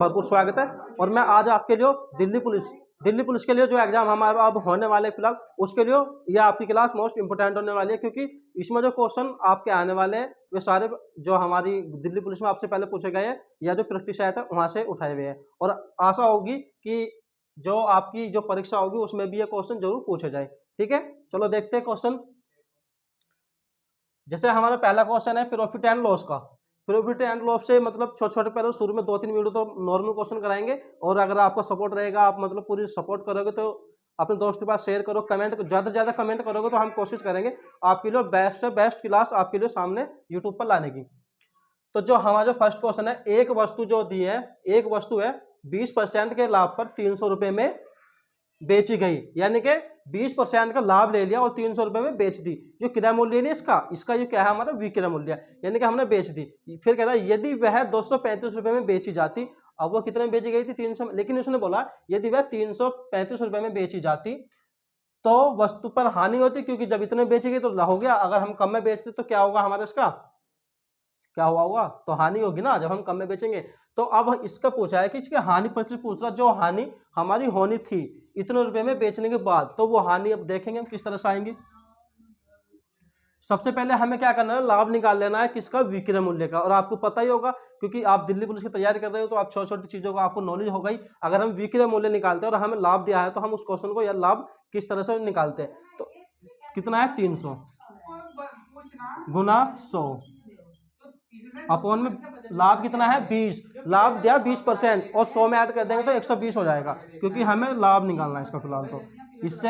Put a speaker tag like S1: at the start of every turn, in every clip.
S1: भरपूर स्वागत है। और मैं आज आपके लिए दिल्ली पुलिस के लिए जो एग्जाम हमारा अब होने वाले फिलहाल उसके लिए यह आपकी क्लास मोस्ट इंपोर्टेंट होने वाली है, क्योंकि इसमें जो क्वेश्चन आपके आने वाले हैं वे सारे जो हमारी दिल्ली पुलिस में आपसे पहले पूछे गए हैं या जो प्रैक्टिस सेट है वहां से उठाए हुए हैं। और आशा होगी कि जो आपकी जो परीक्षा होगी उसमें भी ये क्वेश्चन जरूर पूछे जाए। ठीक है, चलो देखते हैं क्वेश्चन। जैसे हमारा पहला क्वेश्चन है प्रॉफिट एंड लॉस का। प्रॉफिट एंड लॉस से मतलब छोटे छोटे पहले शुरू में 2-3 वीडियो तो नॉर्मल क्वेश्चन कराएंगे, और अगर आपका सपोर्ट रहेगा, आप मतलब पूरी सपोर्ट करोगे तो अपने दोस्त के पास शेयर करो, कमेंट ज़्यादा से ज़्यादा कमेंट करोगे तो हम कोशिश करेंगे आपके लिए बेस्ट से बेस्ट क्लास आपके लिए सामने यूट्यूब पर लाने की। तो जो हमारा जो फर्स्ट क्वेश्चन है, एक वस्तु जो दी है, एक वस्तु है 20% के लाभ पर 300 रुपये में बेची गई, यानी कि 20% का लाभ ले लिया और 300 रुपये में बेच दी। जो क्रय मूल्य नहीं इसका ये क्या है हमारा विक्रय मूल्य, यानी कि हमने बेच दी। फिर कह रहा है यदि वह 235 रुपये में बेची जाती, अब वो कितने में बेची गई थी 300, लेकिन उसने बोला यदि वह 335 रुपये में बेची जाती तो वस्तु पर हानि होती, क्योंकि जब इतने बेची गई तो हो गया, अगर हम कम में बेचते तो क्या होगा हमारा, इसका क्या हुआ होगा, तो हानि होगी ना जब हम कम में बेचेंगे। तो अब इसका पूछा है कि इसकी हानि प्रतिशत पूछ रहा, जो हानि हमारी होनी थी इतने रुपए में बेचने के बाद, तो वो हानि अब देखेंगे हम किस तरह से आएंगी। सबसे पहले हमें क्या करना है, लाभ निकाल लेना है किसका, विक्रय मूल्य का। और आपको पता ही होगा क्योंकि आप दिल्ली पुलिस की तैयारी कर रहे हो तो आप छोटी छोटी चीजों का आपको नॉलेज होगा ही। अगर हम विक्रय मूल्य निकालते हैं और हमें लाभ दिया है तो हम उस क्वेश्चन को या लाभ किस तरह से निकालते हैं। तो कितना है 300 गुना 100 अपॉन में लाभ कितना है 20, लाभ दिया 20% और 100 में ऐड कर देंगे तो 120 हो जाएगा, क्योंकि हमें लाभ निकालना है इसका फिलहाल। तो इससे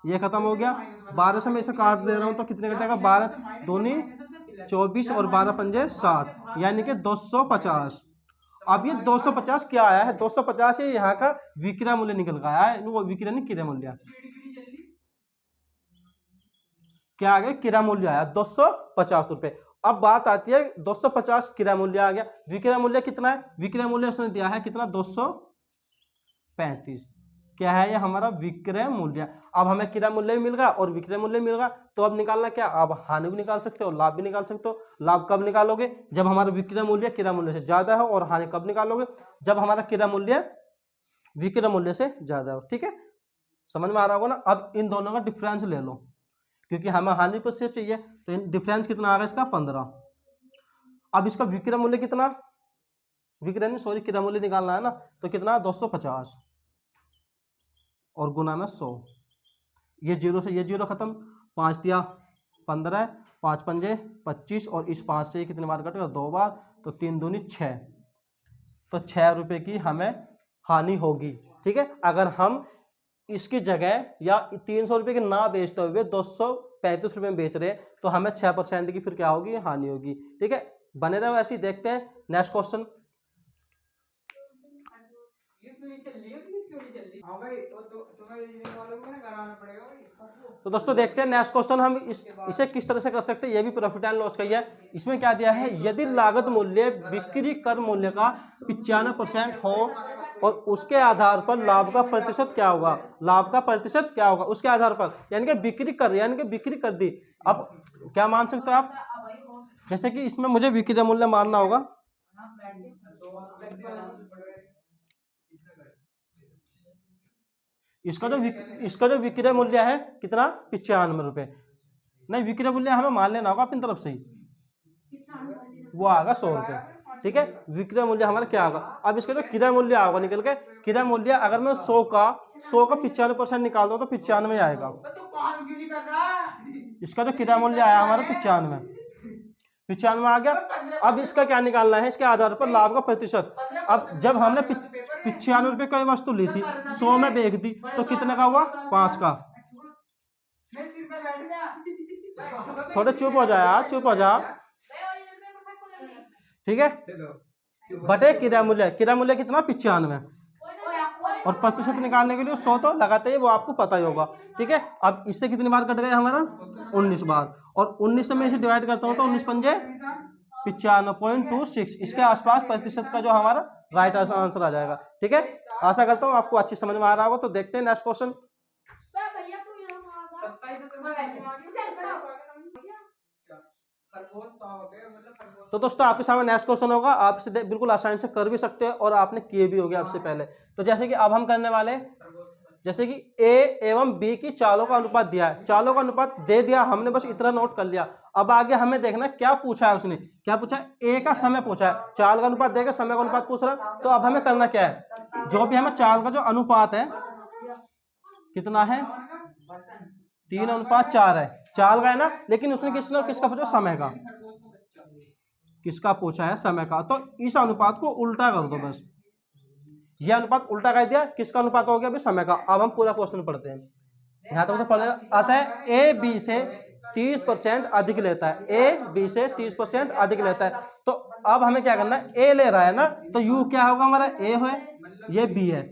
S1: ये खत्म हो गया। 12 से मैं इसे काट दे रहा हूं तो कितने कटेगा, 12 दूनी 24 और 12 पंजे 60, यानी कि 250। अब ये 250 क्या आया है, 250 ये यहाँ का विक्रय मूल्य निकल गया है, वो विक्रय नहीं क्रय मूल्य, क्या आ गया क्रय मूल्य आया 250 रुपए। अब बात आती है 250 क्रय मूल्य आ गया, विक्रय मूल्य कितना है, विक्रय मूल्य उसने दिया है कितना 235, क्या है ये हमारा विक्रय मूल्य। अब हमें क्रय मूल्य भी मिल गया और विक्रय मूल्य मिल गया, तो अब निकालना क्या, अब हानि भी निकाल सकते हो, लाभ भी निकाल सकते हो। लाभ कब निकालोगे, जब हमारा विक्रय मूल्य क्रय मूल्य से ज्यादा हो, और हानि कब निकालोगे, जब हमारा क्रय मूल्य विक्रय मूल्य से ज्यादा हो। ठीक है, समझ में आ रहा होगा ना। अब इन दोनों का डिफरेंस ले लो, क्योंकि हमें हानि प्रतिशत चाहिए, तो डिफरेंस कितना आ गया इसका 15। अब इसका विक्रय मूल्य कितना, विक्रय नहीं सॉरी क्रय मूल्य निकालना है ना, तो कितना 250 और गुना में 100, ये जीरो से ये जीरो खत्म, 5 दिया 15, 5 पंजे 25 और इस 5 से कितने बार कटेगा 2 बार, तो 3 दूनी 6, तो 6 रुपए की हमें हानि होगी। ठीक है, अगर हम इसकी जगह या 300 रुपये की ना बेचते हुए 235 रुपये में बेच रहे तो हमें 6% की फिर क्या होगी, हानि होगी। ठीक है, बने रहो ऐसे ही। देखते हैं नेक्स्ट क्वेश्चन। तो दोस्तों देखते हैं नेक्स्ट क्वेश्चन, हम इसे किस तरह से कर सकते हैं। ये भी प्रॉफिट एंड लॉस का ही है। इसमें क्या दिया है, यदि लागत मूल्य बिक्री कर मूल्य का 95% हो और उसके आधार पर लाभ का प्रतिशत क्या होगा, लाभ का प्रतिशत क्या होगा उसके आधार पर, यानी कि बिक्री कर, यानी कि बिक्री कर दी। अब क्या मान सकते हो आप, जैसे कि इसमें मुझे विक्रय मूल्य मानना होगा, इसका जो विक्रय मूल्य है कितना 95 रुपए, नहीं विक्रय मूल्य हमें मान लेना होगा अपनी तरफ से ही, वो आएगा 100 रुपए। ठीक है, विक्रय मूल्य हमारा क्या होगा, अब इसका जो क्रय मूल्य आएगा निकल के, क्रय मूल्य अगर मैं 100 का 95% निकाल दूं तो 95 आएगा। इसका जो क्रय मूल्य आया हमारा 95 आ गया। अब इसका क्या निकालना है, इसके आधार पर लाभ का प्रतिशत। अब जब हमने 95 रुपए की वस्तु ली थी, 100 में बेच दी, तो कितने का हुआ 5 का। थोड़े चुप हो जाए यार, चुप हो जा। ठीक है, बटे क्रय मूल्य, क्रय मूल्य कितना 95, और प्रतिशत निकालने के लिए 100 तो लगाते ही, वो आपको पता ही होगा। ठीक है, अब इससे कितनी बार कट गया हमारा 19 बार, और 19 से मैं इसे डिवाइड करता हूं तो 19 पंजे 95.26, इसके आसपास प्रतिशत का जो हमारा राइट आंसर आ जाएगा। ठीक है, आशा करता हूं आपको अच्छी समझ में आ रहा होगा। तो देखते हैं नेक्स्ट क्वेश्चन। तो दोस्तों आपके सामने नेक्स्ट क्वेश्चन होगा, आप इसे बिल्कुल आसानी से कर भी सकते हो और आपने किए भी होंगे आपसे पहले। तो जैसे कि अब हम करने वाले, जैसे कि ए एवं बी की चालों का अनुपात दिया है, चालों का अनुपात दे दिया, हमने बस इतना नोट कर लिया। अब आगे हमें देखना क्या पूछा है उसने, क्या पूछा है, ए का समय पूछा है, चाल का अनुपात देगा, समय का अनुपात पूछ रहा है। तो अब हमें करना क्या है, जो भी हमें चाल का जो अनुपात है कितना है, 3:4 है, चाल का है ना, लेकिन उसने किसका पूछा, समय का, किसका पूछा है, समय का। तो इस अनुपात को उल्टा कर दो बस, यह अनुपात उल्टा कर दिया, किसका अनुपात हो गया, अभी समय का। अब हम पूरा क्वेश्चन पढ़ते हैं। यहाँ तक तो पढ़ आता है, ए बी से 30% अधिक लेता है, ए बी से 30% अधिक लेता है। तो अब हमें क्या करना है, ए ले रहा है ना, तो यू क्या होगा हमारा, ए है, ये बी है,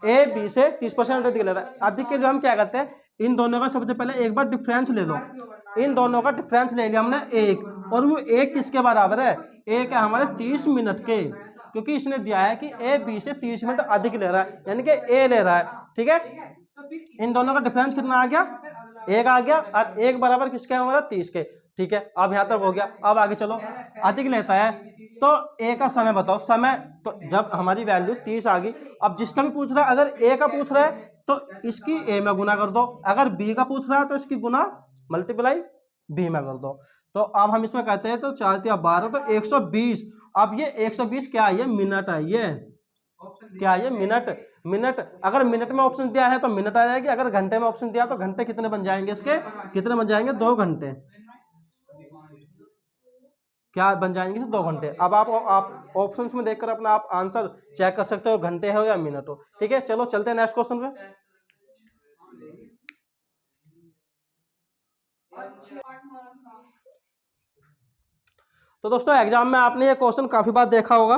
S1: ए बी से 30% अधिक ले रहा है। अधिक के लिए हम क्या करते हैं, इन दोनों का सबसे पहले एक बार डिफरेंस ले लो, इन दोनों का डिफरेंस ले लिया हमने एक, और वो एक किसके बराबर है, एक है हमारे 30 मिनट के, क्योंकि इसने दिया है कि ए बी से 30 मिनट अधिक ले रहा है, यानी कि ए ले रहा है, ठीक है। इन दोनों का डिफरेंस कितना आ गया, एक आ गया, और एक बराबर किसके है हमारा, 30 के, ठीक है। अब यहां तक हो गया। अब आगे चलो, अधिक लेता है तो ए का समय बताओ, समय, तो जब हमारी वैल्यू 30 आ गई, अब जिसका भी पूछ रहा है, अगर ए का पूछ रहा है तो इसकी ए में गुना कर दो, अगर बी का पूछ रहा है तो इसकी गुना मल्टीप्लाई बी में कर दो। तो अब हम इसमें कहते हैं, तो 4 × 12 तो 120। अब ये 120 क्या है, ये मिनट है, ये क्या है, ये मिनट, मिनट। अगर मिनट में ऑप्शन दिया है तो मिनट आ जाएगी, अगर घंटे में ऑप्शन दिया तो घंटे कितने बन जाएंगे इसके, कितने बन जाएंगे, 2 घंटे, क्या बन जाएंगे, 2 घंटे। अब आप ऑप्शंस में देखकर अपना आप आंसर चेक कर सकते हो, घंटे हो या मिनट हो, ठीक है। चलो चलते हैं नेक्स्ट क्वेश्चन पे। तो दोस्तों एग्जाम में आपने ये क्वेश्चन काफी बार देखा होगा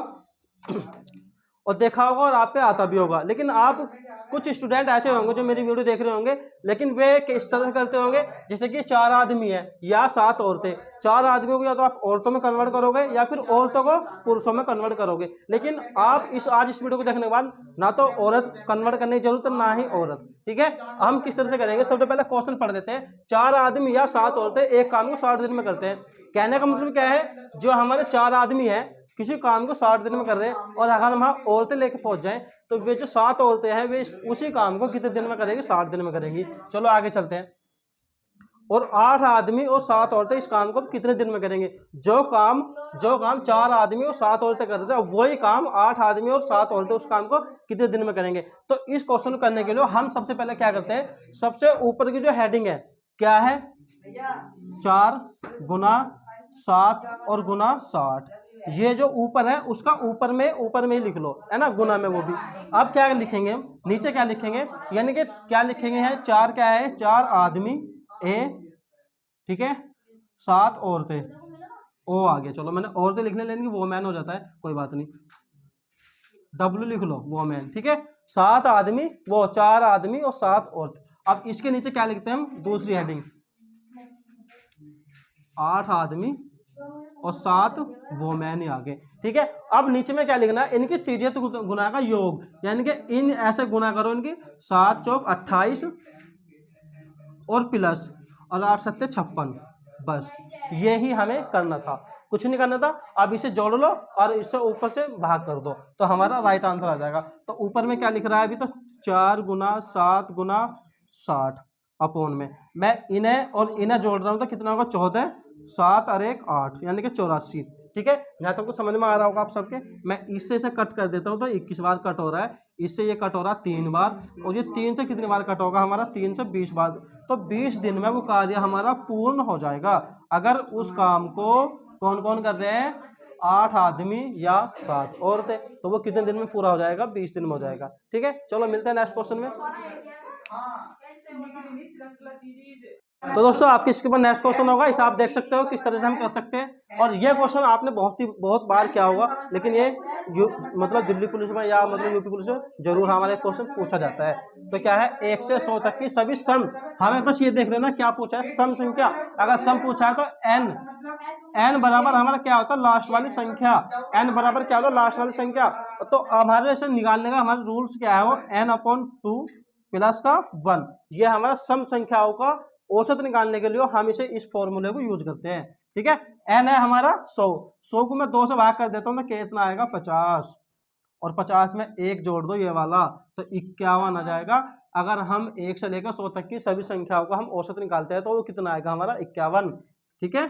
S1: और देखा होगा और आप पे आता भी होगा, लेकिन आप कुछ स्टूडेंट ऐसे होंगे जो मेरी वीडियो देख रहे होंगे, लेकिन वे किस तरह करते होंगे, जैसे कि 4 आदमी है या 7 औरतें, 4 आदमियों को या तो आप औरतों में कन्वर्ट करोगे या फिर औरतों को पुरुषों में कन्वर्ट करोगे, लेकिन आप आज इस वीडियो को देखने के बाद ना तो औरत कन्वर्ट करने की जरूरत है ना ही औरत, ठीक है। हम किस तरह से करेंगे, सबसे पहले क्वेश्चन पढ़ देते हैं। 4 आदमी या 7 औरतें एक काम को 60 दिन में करते हैं। कहने का मतलब क्या है, जो हमारे 4 आदमी है किसी काम को 60 दिन में कर रहे हैं, और अगर हम औरतें लेके पहुंच जाएं तो वे जो 7 औरतें हैं वे उसी काम को कितने दिन में करेंगी, 60 दिन में करेंगी। चलो आगे चलते हैं। और 8 आदमी और 7 औरतें इस काम को कितने दिन में करेंगे, जो काम 4 आदमी और 7 औरतें कर रहे थे, वही काम 8 आदमी और 7 औरतें उस काम को कितने दिन में करेंगे। तो इस क्वेश्चन को करने के लिए हम सबसे पहले क्या करते हैं, सबसे ऊपर की जो हेडिंग है क्या है, 4 गुना 7 और गुना 60, ये जो ऊपर है उसका ऊपर में ही लिख लो, है ना, गुना में वो भी। अब क्या लिखेंगे, नीचे क्या लिखेंगे, यानी कि क्या लिखेंगे है, 4 क्या है, 4 आदमी ए, ठीक है, 7 औरतें, ओ आ गया, चलो मैंने औरतें लिखने, लेकिन वो मैन हो जाता है, कोई बात नहीं, डब्ल्यू लिख लो, वो मैन, ठीक है। 7 आदमी, वो 4 आदमी और 7 औरतें। अब इसके नीचे क्या लिखते हैं हम, दूसरी हेडिंग, 8 आदमी और 7 वोमेन ही आगे, ठीक है। अब नीचे में क्या लिखना है, इनकी त्रिज्यीय गुना का योग, यानी कि इन ऐसे गुना करो, इनकी 7 चौक 28 और प्लस और 8 सत्ते 56, बस यही हमें करना था, कुछ नहीं करना था। अब इसे जोड़ लो और इससे ऊपर से भाग कर दो तो हमारा राइट आंसर आ जाएगा। तो ऊपर में क्या लिख रहा है अभी, तो 4 गुना 7 गुना 60 अपोन में मैं इन्हें और इन्हें जोड़ रहा हूँ, तो कितना होगा, 14, 7 और 1 8, यानी कि 84, ठीक है। यहाँ तक तो समझ में आ रहा होगा आप सबके। मैं इससे इसे कट कर देता हूँ, तो 21 बार कट हो रहा है, इससे ये कट हो रहा है 3 बार, और ये 3 से कितनी बार कट होगा हमारा, 3 से 20 बार। तो 20 दिन में वो कार्य हमारा पूर्ण हो जाएगा, अगर उस काम को कौन कौन कर रहे हैं, 8 आदमी या 7 औरतें, तो वो कितने दिन में पूरा हो जाएगा, 20 दिन में हो जाएगा, ठीक है। चलो मिलते हैं नेक्स्ट क्वेश्चन में। तो दोस्तों आपके इसके ऊपर नेक्स्ट क्वेश्चन होगा, इसे आप देख सकते हो किस तरह से हम कर सकते हैं। और ये क्वेश्चन आपने बहुत बार किया होगा, लेकिन ये मतलब दिल्ली पुलिस में या मतलब यूपी पुलिस में जरूर हमारे क्वेश्चन पूछा जाता है। तो क्या है, 1 से 100 तक की सभी सम, हमें बस ये देख लेना क्या पूछा है, सम संख्या। अगर सम पूछा है तो n बराबर हमारा क्या होता है, लास्ट वाली संख्या, n बराबर क्या होता है, लास्ट वाली संख्या। तो हमारे से निकालने का हमारे रूल्स क्या है, वो n/2 प्लस का 1, ये हमारा सम संख्याओं का औसत निकालने के लिए हम इसे इस फॉर्मूले को यूज करते हैं। ठीक है। n है हमारा 100 को मैं 2 से भाग कर देता हूँ तो कितना आएगा 50, और 50 में 1 जोड़ दो ये वाला तो 51 आ जाएगा। अगर हम 1 से लेकर 100 तक की सभी संख्याओं का हम औसत निकालते हैं तो वो कितना आएगा हमारा 51। ठीक है।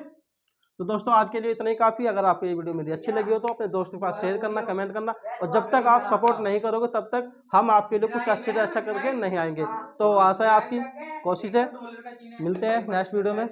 S1: तो दोस्तों आज के लिए इतना ही काफ़ी। अगर आपको ये वीडियो मेरी अच्छी लगी हो तो अपने दोस्तों के पास शेयर करना, कमेंट करना, और जब तक आप सपोर्ट नहीं करोगे तब तक हम आपके लिए कुछ अच्छे से अच्छा करके नहीं आएंगे। तो आशा है आपकी कोशिश है। मिलते हैं नेक्स्ट वीडियो में।